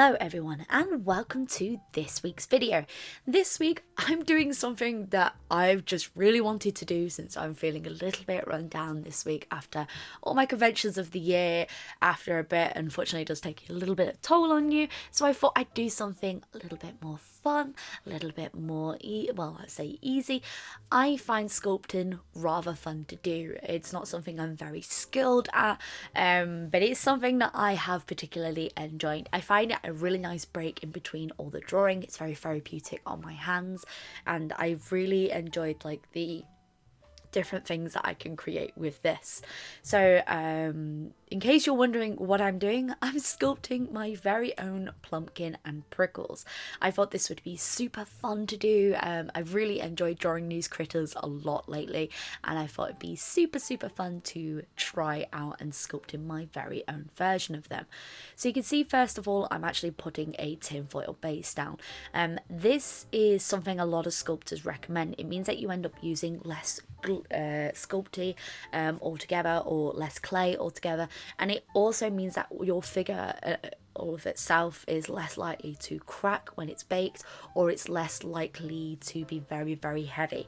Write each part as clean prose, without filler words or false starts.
Hello everyone and welcome to this week's video. This week I'm doing something that I've just really wanted to do since I'm feeling a little bit run down this week after all my conventions of the year. After a bit, unfortunately, it does take a little bit of toll on you, so I thought I'd do something a little bit more fun, a little bit more easy. I find sculpting rather fun to do. It's not something I'm very skilled at, but it's something that I have particularly enjoyed. I find it a really nice break in between all the drawing. It's very therapeutic on my hands, and I've really enjoyed like the different things that I can create with this. So in case you're wondering what I'm doing, I'm sculpting my very own Plumpkin and Prickles. I thought this would be super fun to do. I've really enjoyed drawing these critters a lot lately, and I thought it'd be super fun to try out and sculpt in my very own version of them. So you can see, first of all, I'm actually putting a tinfoil base down. This is something a lot of sculptors recommend. It means that you end up using less sculpty altogether, or less clay altogether, and it also means that your figure all of itself is less likely to crack when it's baked, or it's less likely to be very heavy.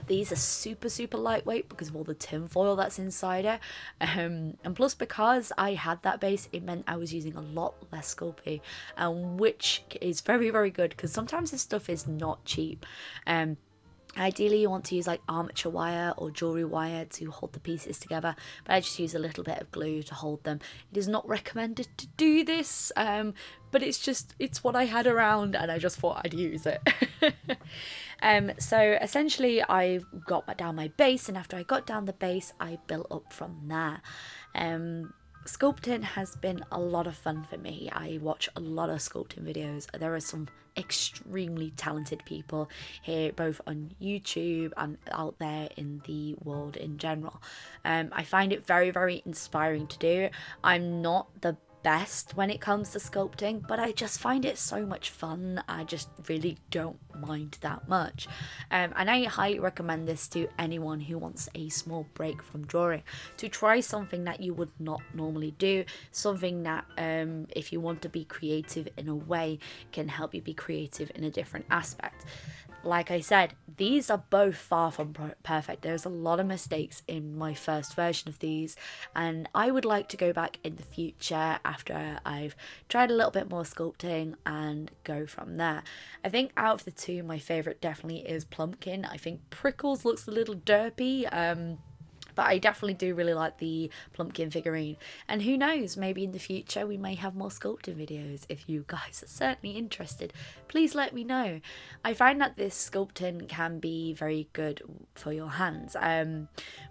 These are super lightweight because of all the tinfoil that's inside it, and plus because I had that base, it meant I was using a lot less sculpey, which is very good because sometimes this stuff is not cheap. Ideally you want to use like armature wire or jewelry wire to hold the pieces together, but I just use a little bit of glue to hold them. It is not recommended to do this, but it's what I had around and I just thought I'd use it. So essentially I got down my base, and after I got down the base I built up from there. Sculpting has been a lot of fun for me. I watch a lot of sculpting videos. There are some extremely talented people here, both on YouTube and out there in the world in general. I find it very inspiring to do. I'm not the best when it comes to sculpting, but I just find it so much fun. I just really don't mind that much, and I highly recommend this to anyone who wants a small break from drawing, to try something that you would not normally do, something that if you want to be creative in a way, can help you be creative in a different aspect. Like I said, these are both far from perfect. There's a lot of mistakes in my first version of these, and I would like to go back in the future after I've tried a little bit more sculpting and go from there. I think out of the two, my favourite definitely is Plumpkin. I think Prickles looks a little derpy, but I definitely do really like the Plumpkin figurine. And who knows, maybe in the future we may have more sculpting videos. If you guys are certainly interested, please let me know. I find that this sculpting can be very good for your hands.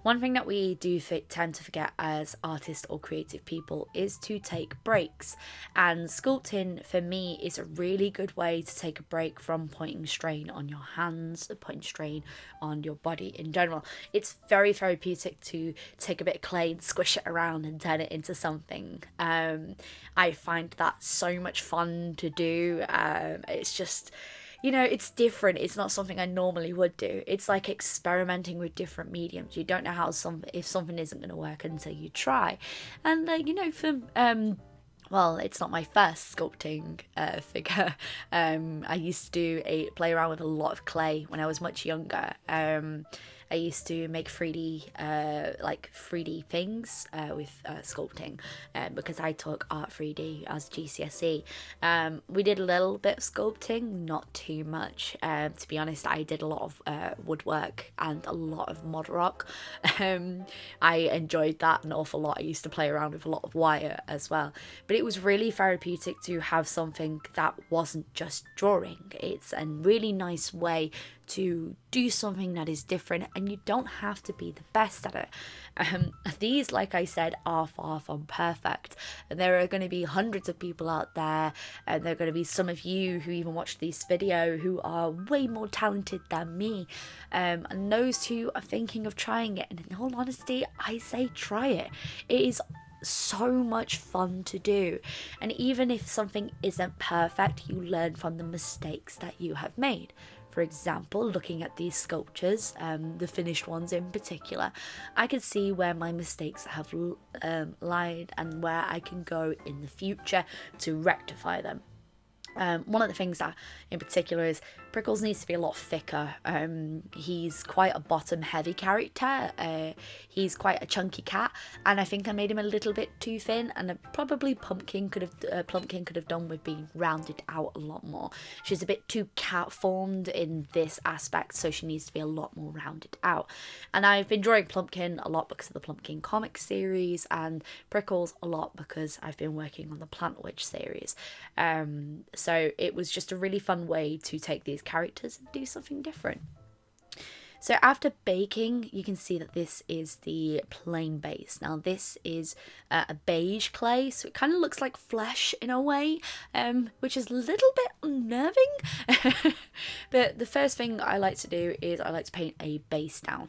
One thing that we do tend to forget as artists or creative people is to take breaks. And sculpting, for me, is a really good way to take a break from putting strain on your hands, putting strain on your body in general. It's very therapeutic to take a bit of clay and squish it around and turn it into something. I find that so much fun to do. It's just, you know, it's different. It's not something I normally would do. It's like experimenting with different mediums. You don't know if something isn't going to work until you try. And you know, for well, it's not my first sculpting figure. I used to play around with a lot of clay when I was much younger. I used to make 3D things with sculpting, because I took Art 3D as GCSE. We did a little bit of sculpting, not too much. To be honest, I did a lot of woodwork and a lot of mod rock. I enjoyed that an awful lot. I used to play around with a lot of wire as well. But it was really therapeutic to have something that wasn't just drawing. It's a really nice way to do something that is different, and you don't have to be the best at it. These, like I said, are far from perfect, and there are going to be hundreds of people out there, and there are going to be some of you who even watch this video who are way more talented than me, and those who are thinking of trying it. And in all honesty, I say try it. It is so much fun to do, and even if something isn't perfect, you learn from the mistakes that you have made. For example, looking at these sculptures, the finished ones in particular, I can see where my mistakes have lied and where I can go in the future to rectify them. One of the things that in particular is Prickles needs to be a lot thicker. He's quite a bottom heavy character. He's quite a chunky cat, and I think I made him a little bit too thin, and probably Plumpkin could have done with being rounded out a lot more. She's a bit too cat formed in this aspect, so she needs to be a lot more rounded out. And I've been drawing Plumpkin a lot because of the Plumpkin comic series, and Prickles a lot because I've been working on the Plant Witch series. So it was just a really fun way to take these characters and do something different. So after baking, you can see that this is the plain base. Now this is a beige clay, so it kind of looks like flesh in a way, which is a little bit unnerving. But the first thing I like to do is I like to paint a base down.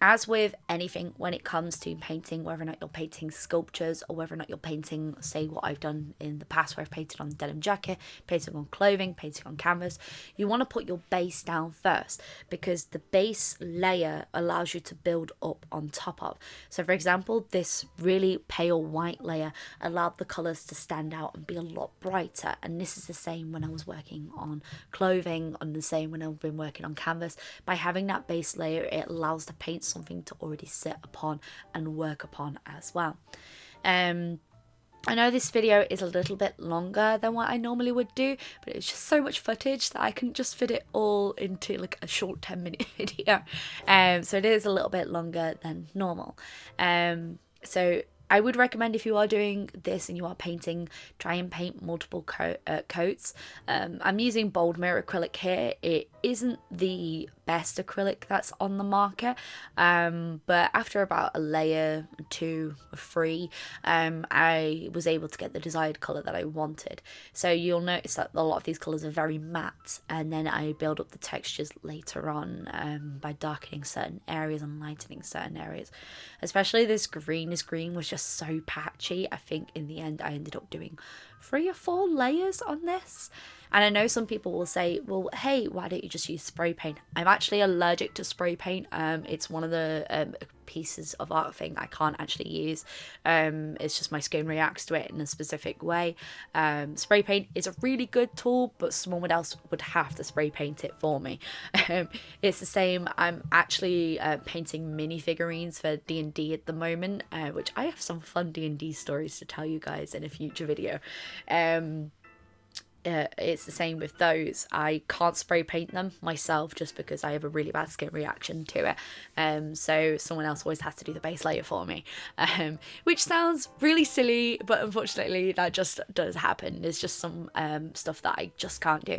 As with anything, when it comes to painting, whether or not you're painting sculptures or whether or not you're painting, say, what I've done in the past where I've painted on denim jacket, painting on clothing, painting on canvas, you want to put your base down first because the base layer allows you to build up on top of. So, for example, this really pale white layer allowed the colours to stand out and be a lot brighter. And this is the same when I was working on clothing, and the same when I've been working on canvas. By having that base layer, it allows the paint something to already sit upon and work upon as well. I know this video is a little bit longer than what I normally would do, but it's just so much footage that I couldn't just fit it all into like a short 10-minute video. So it is a little bit longer than normal. So I would recommend, if you are doing this and you are painting, try and paint multiple coats. I'm using Bold Mirror acrylic here. It isn't the best acrylic that's on the market, but after about a layer, 2 or 3, I was able to get the desired colour that I wanted. So you'll notice that a lot of these colours are very matte, and then I build up the textures later on by darkening certain areas and lightening certain areas. Especially this green was just so patchy. I think in the end I ended up doing 3 or 4 layers on this. And I know some people will say, well, hey, why don't you just use spray paint? I'm actually allergic to spray paint. It's one of the pieces of art thing I can't actually use. It's just my skin reacts to it in a specific way. Spray paint is a really good tool, but someone else would have to spray paint it for me. It's the same. I'm actually painting mini figurines for D&D at the moment, which I have some fun D&D stories to tell you guys in a future video. It's the same with those. I can't spray paint them myself just because I have a really bad skin reaction to it. So someone else always has to do the base layer for me, which sounds really silly, but unfortunately that just does happen. There's just some stuff that I just can't do.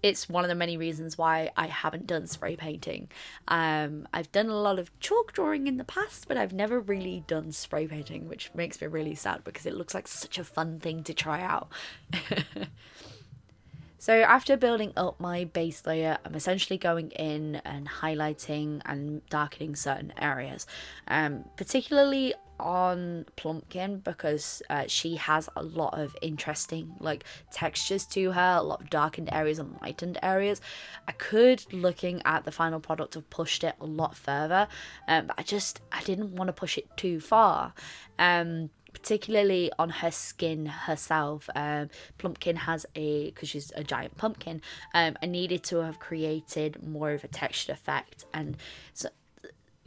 It's one of the many reasons why I haven't done spray painting. I've done a lot of chalk drawing in the past, but I've never really done spray painting, which makes me really sad because it looks like such a fun thing to try out. So after building up my base layer, I'm essentially going in and highlighting and darkening certain areas, particularly on Plumpkin, because she has a lot of interesting like textures to her, a lot of darkened areas and lightened areas. I could, looking at the final product, have pushed it a lot further, but I didn't want to push it too far. Particularly on her skin herself. Plumpkin has because she's a giant pumpkin, I needed to have created more of a textured effect, and so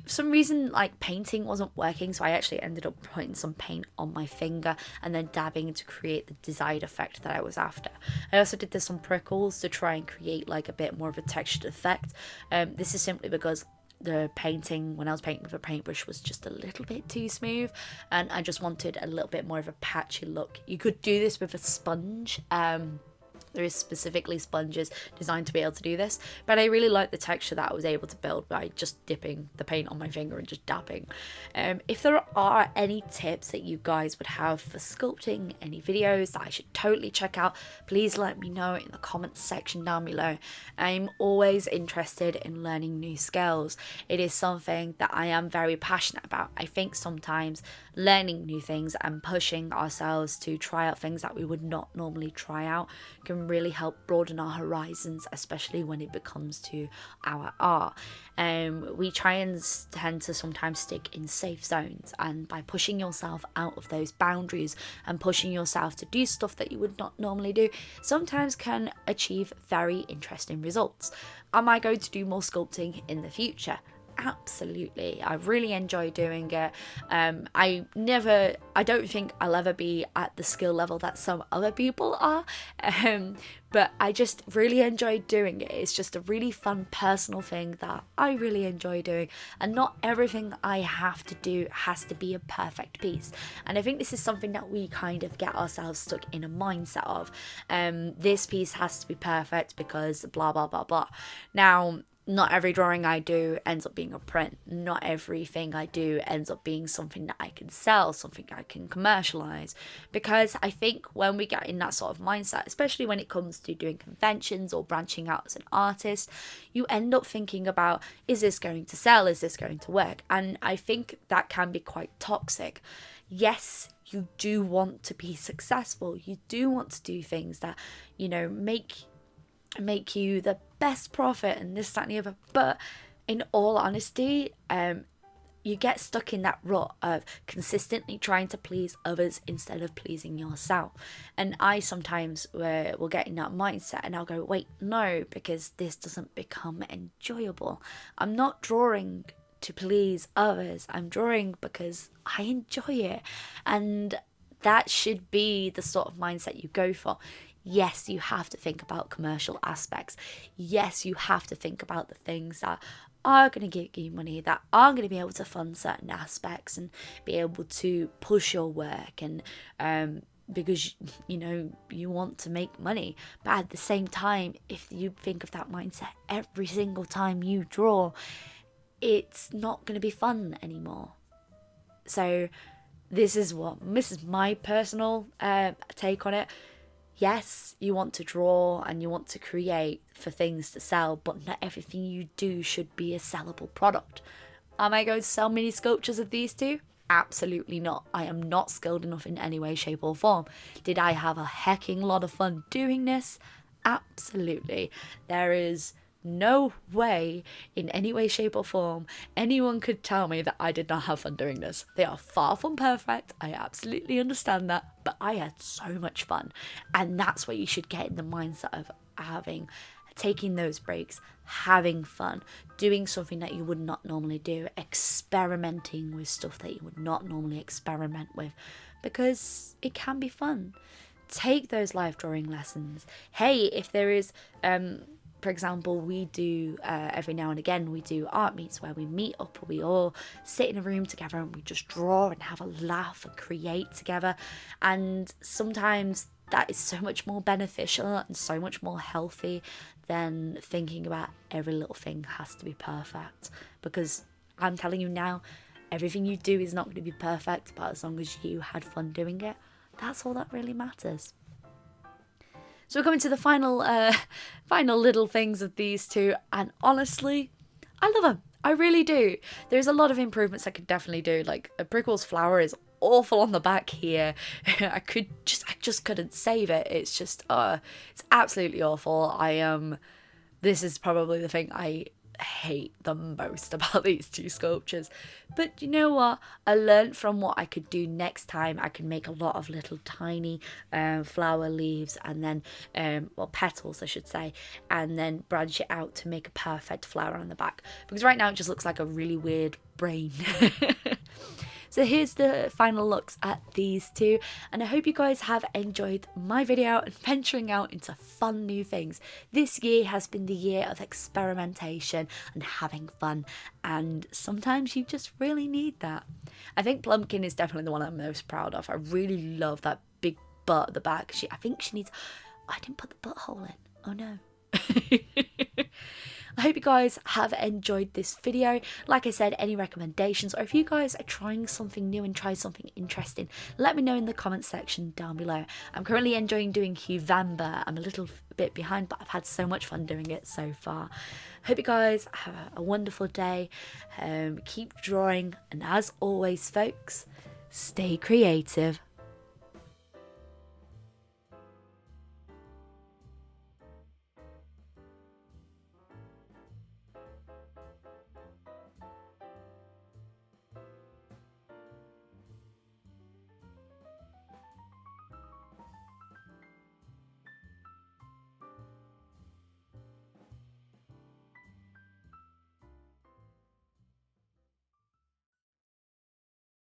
for some reason like painting wasn't working, so I actually ended up putting some paint on my finger and then dabbing to create the desired effect that I was after. I also did this on Prickles to try and create like a bit more of a textured effect. This is simply because the painting, when I was painting with a paintbrush, was just a little bit too smooth, and I just wanted a little bit more of a patchy look. You could do this with a sponge. There is specifically sponges designed to be able to do this, but I really like the texture that I was able to build by just dipping the paint on my finger and just dabbing. If there are any tips that you guys would have for sculpting, any videos that I should totally check out, please let me know in the comments section down below. I'm always interested in learning new skills. It is something that I am very passionate about. I think sometimes learning new things and pushing ourselves to try out things that we would not normally try out can can really help broaden our horizons, especially when it comes to our art. We try and tend to sometimes stick in safe zones, and by pushing yourself out of those boundaries and pushing yourself to do stuff that you would not normally do, sometimes can achieve very interesting results. Am I going to do more sculpting in the future? Absolutely. I really enjoy doing it. I don't think I'll ever be at the skill level that some other people are, but I just really enjoy doing it. It's just a really fun personal thing that I really enjoy doing, and not everything I have to do has to be a perfect piece. And I think this is something that we kind of get ourselves stuck in a mindset of, this piece has to be perfect because blah blah blah blah. Now, not every drawing I do ends up being a print. Not everything I do ends up being something that I can sell, something I can commercialize. Because I think when we get in that sort of mindset, especially when it comes to doing conventions or branching out as an artist, you end up thinking about, is this going to sell? Is this going to work? And I think that can be quite toxic. Yes, you do want to be successful. You do want to do things that, you know, make you the best profit and this, that and the other, but in all honesty, you get stuck in that rut of consistently trying to please others instead of pleasing yourself. And I sometimes will get in that mindset, and I'll go, wait, no, because this doesn't become enjoyable. I'm not drawing to please others, I'm drawing because I enjoy it. And that should be the sort of mindset you go for. Yes, you have to think about commercial aspects. Yes, you have to think about the things that are going to give you money, that are going to be able to fund certain aspects and be able to push your work, and because, you know, you want to make money. But at the same time, if you think of that mindset every single time you draw, it's not going to be fun anymore. So this is my personal take on it. Yes, you want to draw and you want to create for things to sell, but not everything you do should be a sellable product. Am I going to sell mini sculptures of these two? Absolutely not. I am not skilled enough in any way, shape or form. Did I have a hecking lot of fun doing this? Absolutely. There is no way, in any way, shape or form, anyone could tell me that I did not have fun doing this. They are far from perfect. I absolutely understand that, but I had so much fun. And that's what you should get in the mindset of taking those breaks, having fun, doing something that you would not normally do, experimenting with stuff that you would not normally experiment with, because it can be fun. Take those live drawing lessons. Hey, if there is for example, we do every now and again, we do art meets where we meet up, we all sit in a room together and we just draw and have a laugh and create together. And sometimes that is so much more beneficial and so much more healthy than thinking about every little thing has to be perfect. Because I'm telling you now, everything you do is not going to be perfect, but as long as you had fun doing it, that's all that really matters. So we're coming to the final little things of these two, and honestly, I love them. I really do. There's a lot of improvements I could definitely do. Like a Prickles flower is awful on the back here. I just couldn't save it. It's just it's absolutely awful. This is probably the thing I hate the most about these two sculptures. But you know what? I learned from what I could do next time. I can make a lot of little tiny flower leaves, and then petals I should say, and then branch it out to make a perfect flower on the back, because right now it just looks like a really weird brain. So here's the final looks at these two, and I hope you guys have enjoyed my video and venturing out into fun new things. This year has been the year of experimentation and having fun, and sometimes you just really need that. I think Plumpkin is definitely the one I'm most proud of. I really love that big butt at the back. I think she needs... I didn't put the butthole in. Oh no. I hope you guys have enjoyed this video. Like I said, any recommendations, or if you guys are trying something new and try something interesting, let me know in the comments section down below. I'm currently enjoying doing Huevember. I'm a little bit behind, but I've had so much fun doing it so far. Hope you guys have a wonderful day. Keep drawing, and as always folks, stay creative.